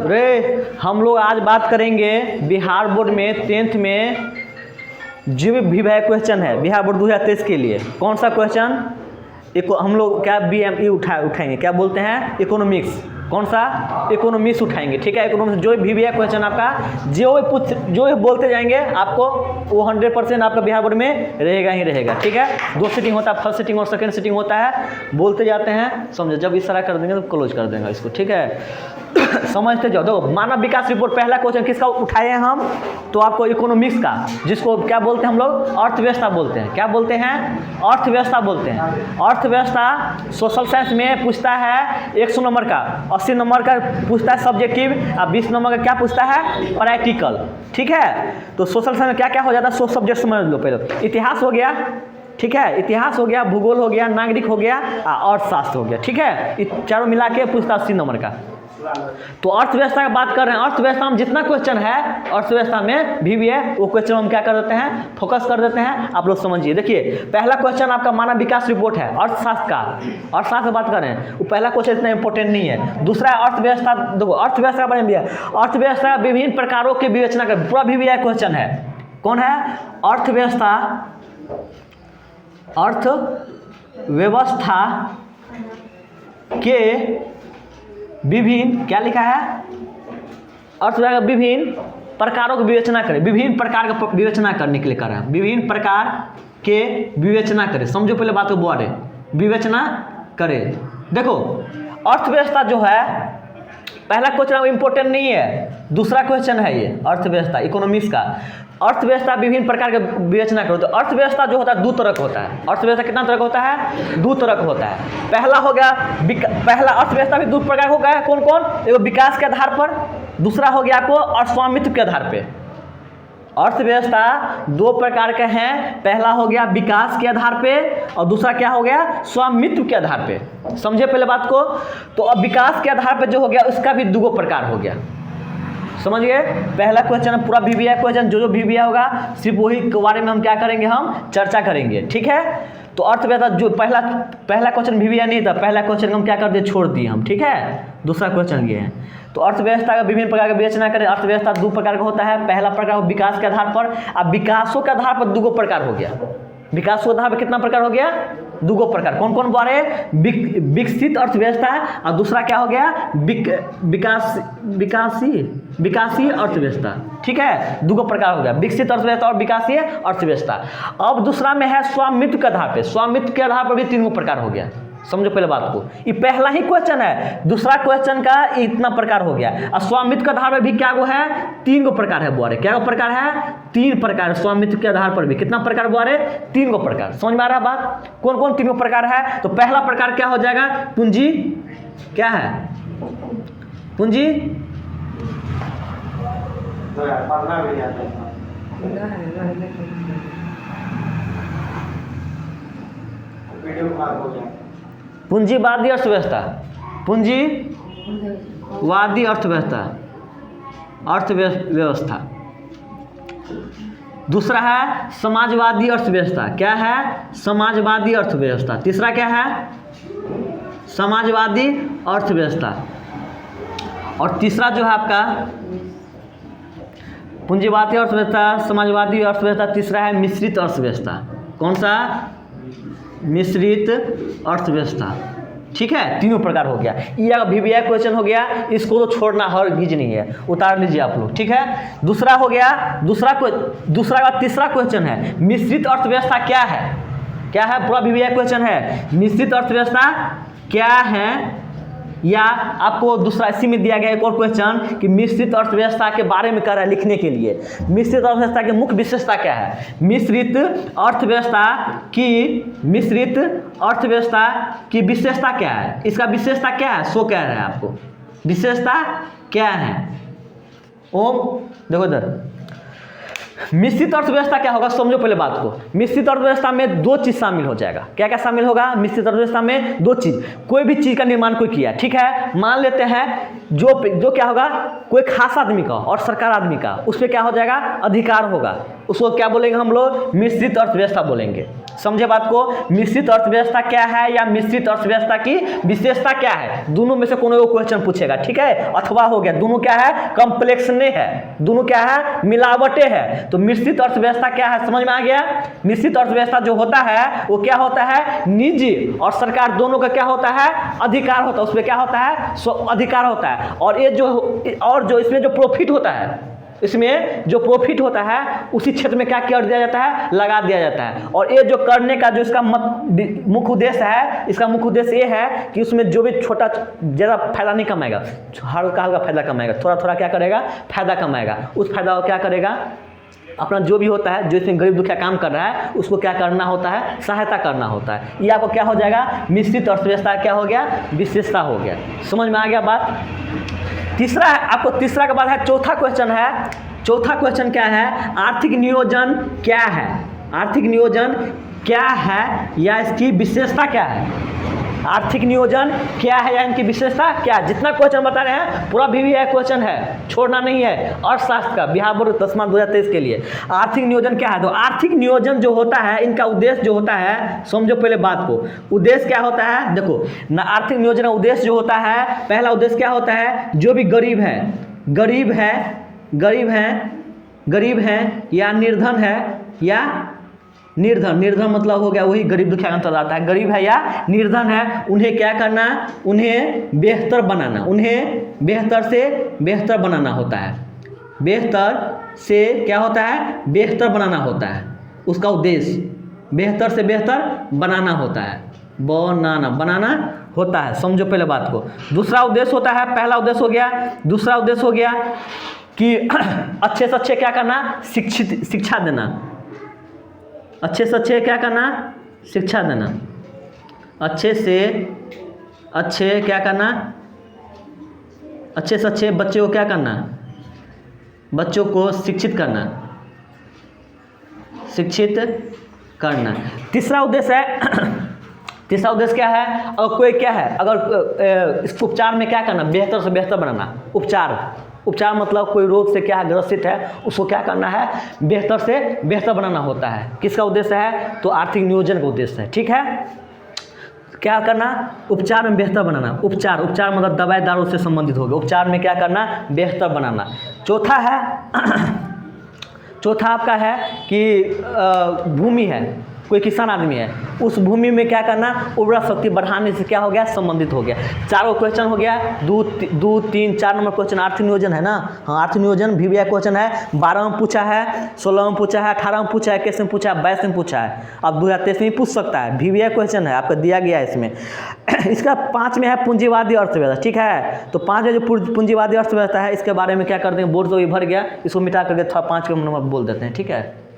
रे हम लोग आज बात करेंगे बिहार बोर्ड में 10th में जो भी वह क्वेश्चन है बिहार बोर्ड 2023 के लिए। कौन सा क्वेश्चन? हम लोग क्या BME उठाएंगे, क्या बोलते हैं, इकोनॉमिक्स। कौन सा? इकोनॉमिक्स उठाएंगे, ठीक है। इकोनॉमिक्स जो भी है क्वेश्चन आपका, जो बोलते जाएंगे आपको वो 100% आपका बिहार बोर्ड में रहेगा ही रहेगा, ठीक है। 2 सीटिंग होता है, फर्स्ट सीटिंग और सेकंड सीटिंग होता है। बोलते जाते हैं, समझो। जब इस तरह कर देंगे तो क्लोज कर देंगे इसको, ठीक है। समझते जाओ। देखो मानव विकास रिपोर्ट पहला क्वेश्चन किसका उठाए हैं हम? तो आपको इकोनॉमिक्स का, जिसको क्या बोलते हैं हम लोग? अर्थव्यवस्था बोलते हैं। क्या बोलते हैं? अर्थव्यवस्था बोलते हैं। अर्थव्यवस्था सोशल साइंस में पूछता है 100 नंबर का, 80 नंबर का पूछता है सब्जेक्टिव, और 20 नंबर का क्या पूछता है? प्रैक्टिकल, ठीक है। तो सोशल साइंस में क्या क्या हो जाता है? 100 सब्जेक्ट समझ लो पहले। इतिहास हो गया, ठीक है। इतिहास हो गया, भूगोल हो गया, नागरिक हो गया, अर्थशास्त्र हो गया, ठीक है। चारों मिला के पूछता 80 नंबर का। तो अर्थव्यवस्था की बात कर रहे हैं। अर्थव्यवस्था में जितना क्वेश्चन है अर्थव्यवस्था में भी है, वो क्वेश्चन हम क्या कर देते हैं? फोकस कर देते हैं। आप लोग समझिए। देखिए पहला क्वेश्चन आपका मानव विकास रिपोर्ट है, अर्थशास्त्र का। अर्थशास्त्र की बात कर रहे हैं, वो पहला क्वेश्चन इतना इंपॉर्टेंट नहीं है। दूसरा अर्थव्यवस्था। देखो अर्थव्यवस्था के बारे में भी है। अर्थव्यवस्था विभिन्न प्रकारों की विवेचना कर, पूरा भी क्वेश्चन है। कौन है? अर्थव्यवस्था। अर्थव्यवस्था के विभिन्न, क्या लिखा है? अर्थव्यवस्था विभिन्न प्रकारों की विवेचना करें। विभिन्न प्रकार का विवेचना करने के लिए कर रहे हैं। विभिन्न प्रकार के विवेचना करें। समझो पहले बात को, बोले विवेचना करें। देखो अर्थव्यवस्था जो है पहला क्वेश्चन इंपॉर्टेंट नहीं है, दूसरा क्वेश्चन है ये अर्थव्यवस्था इकोनॉमिक्स का। अर्थव्यवस्था विभिन्न प्रकार के विवेचना करो। तो अर्थव्यवस्था जो होता है 2 तरह का होता है। अर्थव्यवस्था कितना तरह का होता है? 2 तरह का होता है। पहला हो गया पहला अर्थव्यवस्था भी 2 प्रकार हो गया। कौन कौन? एगो विकास के आधार पर, दूसरा हो गया आपको स्वामित्व के आधार पे। अर्थव्यवस्था 2 प्रकार के हैं। पहला हो गया विकास के आधार पे, और दूसरा क्या हो गया? स्वामित्व के आधार पे। समझे पहले बात को। तो अब विकास के आधार पे जो हो गया उसका भी 2 प्रकार हो गया। समझ गए? पहला क्वेश्चन पूरा VBA क्वेश्चन, जो VBA होगा सिर्फ वही के बारे में हम क्या करेंगे, हम चर्चा करेंगे, ठीक है। तो अर्थव्यवस्था जो पहला क्वेश्चन VBA नहीं था, पहला क्वेश्चन हम क्या कर दिए? छोड़ दिए हम, ठीक है। दूसरा क्वेश्चन ये है। तो अर्थव्यवस्था का विभिन्न प्रकार का विवेचना करें। अर्थव्यवस्था 2 प्रकार का होता है। पहला प्रकार विकास के आधार पर, अब विकासों के आधार पर 2 प्रकार हो गया। विकास के आधार पर कितना प्रकार हो गया? 2 प्रकार। कौन कौन बारे? विकसित अर्थव्यवस्था, और दूसरा क्या हो गया? विकासी अर्थव्यवस्था, ठीक है। 2 प्रकार हो गया, विकसित अर्थव्यवस्था और विकासीय अर्थव्यवस्था। अब दूसरा में है स्वामित्व के आधार पे। स्वामित्व के आधार पर भी 3 प्रकार हो गया। समझो पहले बात को। ये पहला ही क्वेश्चन है, दूसरा क्वेश्चन का इतना प्रकार हो गया। और स्वामित्व के आधार पर भी क्या है? 3 प्रकार है बुआरे। क्या प्रकार है? 3 प्रकार। स्वामित्व के आधार पर भी कितना प्रकार बुआरे? 3 प्रकार। समझ में आ रहा है बात? कौन कौन 3 प्रकार है? तो पहला प्रकार क्या हो जाएगा? पूंजी। क्या है? पूंजी। पूंजीवादी अर्थव्यवस्था। पूंजीवादी अर्थव्यवस्था। दूसरा है समाजवादी अर्थव्यवस्था। क्या है? समाजवादी अर्थव्यवस्था। तीसरा क्या है? समाजवादी अर्थव्यवस्था। और तीसरा जो है आपका पूंजीवादी अर्थव्यवस्था, समाजवादी अर्थव्यवस्था। तीसरा है मिश्रित अर्थव्यवस्था। कौन सा? मिश्रित अर्थव्यवस्था, ठीक है। 3 प्रकार हो गया। ये VBA क्वेश्चन हो गया, इसको तो छोड़ना हरगिज नहीं है, उतार लीजिए आप लोग, ठीक है। दूसरा हो गया, दूसरा का तीसरा क्वेश्चन है मिश्रित अर्थव्यवस्था क्या है? क्या है? पूरा VBA क्वेश्चन है। मिश्रित अर्थव्यवस्था क्या है, या आपको दूसरा इसी में दिया गया एक और क्वेश्चन कि मिश्रित अर्थव्यवस्था के बारे में कर रहा है लिखने के लिए। मिश्रित अर्थव्यवस्था की मुख्य विशेषता क्या है? मिश्रित अर्थव्यवस्था की विशेषता क्या है? इसका विशेषता क्या है? सो कह रहा है आपको विशेषता क्या है। ओम देखो इधर, मिश्रित अर्थव्यवस्था क्या होगा? समझो पहले बात को। मिश्रित अर्थव्यवस्था में 2 चीज शामिल हो जाएगा। क्या क्या शामिल होगा? मिश्रित अर्थव्यवस्था में 2 चीज। कोई भी चीज का निर्माण कोई किया, ठीक है। मान लेते हैं जो क्या होगा? कोई खास आदमी का और सरकार आदमी का, उस पर क्या हो जाएगा? अधिकार होगा। उसको क्या बोलेंगे हम लोग? मिश्रित अर्थव्यवस्था बोलेंगे। समझे बात को। मिश्रित अर्थव्यवस्था क्या है या मिश्रित अर्थव्यवस्था की विशेषता क्या है, दोनों में से कोनो एगो क्वेश्चन पूछेगा, ठीक है। अथवा हो गया, दोनों क्या है, कॉम्प्लेक्स नहीं है, दोनों क्या है, मिलावटें है। तो मिश्रित अर्थव्यवस्था क्या है, समझ में आ गया। मिश्रित अर्थव्यवस्था जो होता है वो क्या होता है, निजी और सरकार दोनों का क्या होता है, अधिकार होता है, उसमें क्या होता है, अधिकार होता है। और ये जो इसमें जो प्रॉफिट होता है, इसमें जो प्रॉफिट होता है उसी क्षेत्र में क्या कर दिया जाता है, लगा दिया जाता है। और ये जो करने का जो इसका मुख्य उद्देश्य है, इसका मुख्य उद्देश्य ये है कि उसमें जो भी छोटा ज़्यादा फायदा नहीं कमाएगा, हल्का हल्का फायदा कमाएगा, थोड़ा थोड़ा क्या करेगा, फायदा कमाएगा। उस फायदा को क्या करेगा, अपना जो भी होता है, जो इसमें गरीब दुखिया काम कर रहा है उसको क्या करना होता है, सहायता करना होता है। ये आपको क्या हो जाएगा, मिश्रित अर्थव्यवस्था क्या हो गया, विशेषता हो गया। समझ में आ गया बात। तीसरा है आपको, तीसरा के बाद है चौथा क्वेश्चन है। चौथा क्वेश्चन क्या है, आर्थिक नियोजन क्या है, आर्थिक नियोजन क्या है या इसकी विशेषता क्या है। आर्थिक नियोजन क्या है या इनकी विशेषता क्या है। जितना क्वेश्चन बता रहे हैं पूरा भी क्वेश्चन है, छोड़ना नहीं है। अर्थशास्त्र का बिहार बोर्ड 10/2023 के लिए आर्थिक नियोजन क्या है। तो आर्थिक नियोजन जो होता है, इनका उद्देश्य जो होता है, समझो पहले बात को। उद्देश्य क्या होता है, देखो ना, आर्थिक नियोजन का उद्देश्य जो होता है, पहला उद्देश्य क्या होता है, जो भी गरीब है या निर्धन है या निर्धन मतलब हो गया वही गरीब दुखिया का अंतर आता है। गरीब है या निर्धन है, उन्हें क्या करना, उन्हें बेहतर बनाना, उन्हें बेहतर से बेहतर बनाना होता है। बेहतर से क्या होता है, बेहतर बनाना होता है। उसका उद्देश्य बेहतर से बेहतर बनाना होता है, बनाना होता है। समझो पहले बात को। दूसरा उद्देश्य होता है, पहला उद्देश्य हो गया, दूसरा उद्देश्य हो गया कि अच्छे से अच्छे क्या करना, शिक्षा देना। अच्छे से अच्छे क्या करना, शिक्षा देना। अच्छे से अच्छे क्या करना, अच्छे से अच्छे बच्चे को क्या करना, बच्चों को शिक्षित करना, शिक्षित करना। तीसरा उद्देश्य है तीसरा उद्देश्य क्या है, और कोई क्या है, अगर इस उपचार में क्या करना, बेहतर से बेहतर बनाना। उपचार मतलब कोई रोग से क्या ग्रसित है, उसको क्या करना है, बेहतर से बेहतर बनाना होता है। किसका उद्देश्य है, तो आर्थिक नियोजन का उद्देश्य है, ठीक है। क्या करना, उपचार में बेहतर बनाना। उपचार मतलब दवाई दारू से संबंधित होगा। उपचार में क्या करना, बेहतर बनाना। चौथा आपका है कि भूमि है, कोई किसान आदमी है, उस भूमि में क्या करना, उर्वरा शक्ति बढ़ाने से क्या हो गया, संबंधित हो गया। चारों क्वेश्चन हो गया, 2, 3, 4 नंबर क्वेश्चन आर्थिक नियोजन है ना। हाँ, आर्थिक नियोजन भी क्वेश्चन है। 12 में पूछा है, 16 में पूछा है, 18 में पूछा है, 21 में पूछा है, 22 में पूछा है। अब 2023 में पूछ सकता है। भी क्वेश्चन है, आपको दिया गया है इसमें। इसका 5 में है पूंजीवादी अर्थव्यवस्था, ठीक है। तो 5 में जो पूंजीवादी अर्थव्यवस्था है, इसके बारे में क्या करते हैं, बोर्ड तो भी भर गया, इसको मिटा करके थोड़ा 5 का नंबर बोल देते हैं, ठीक है।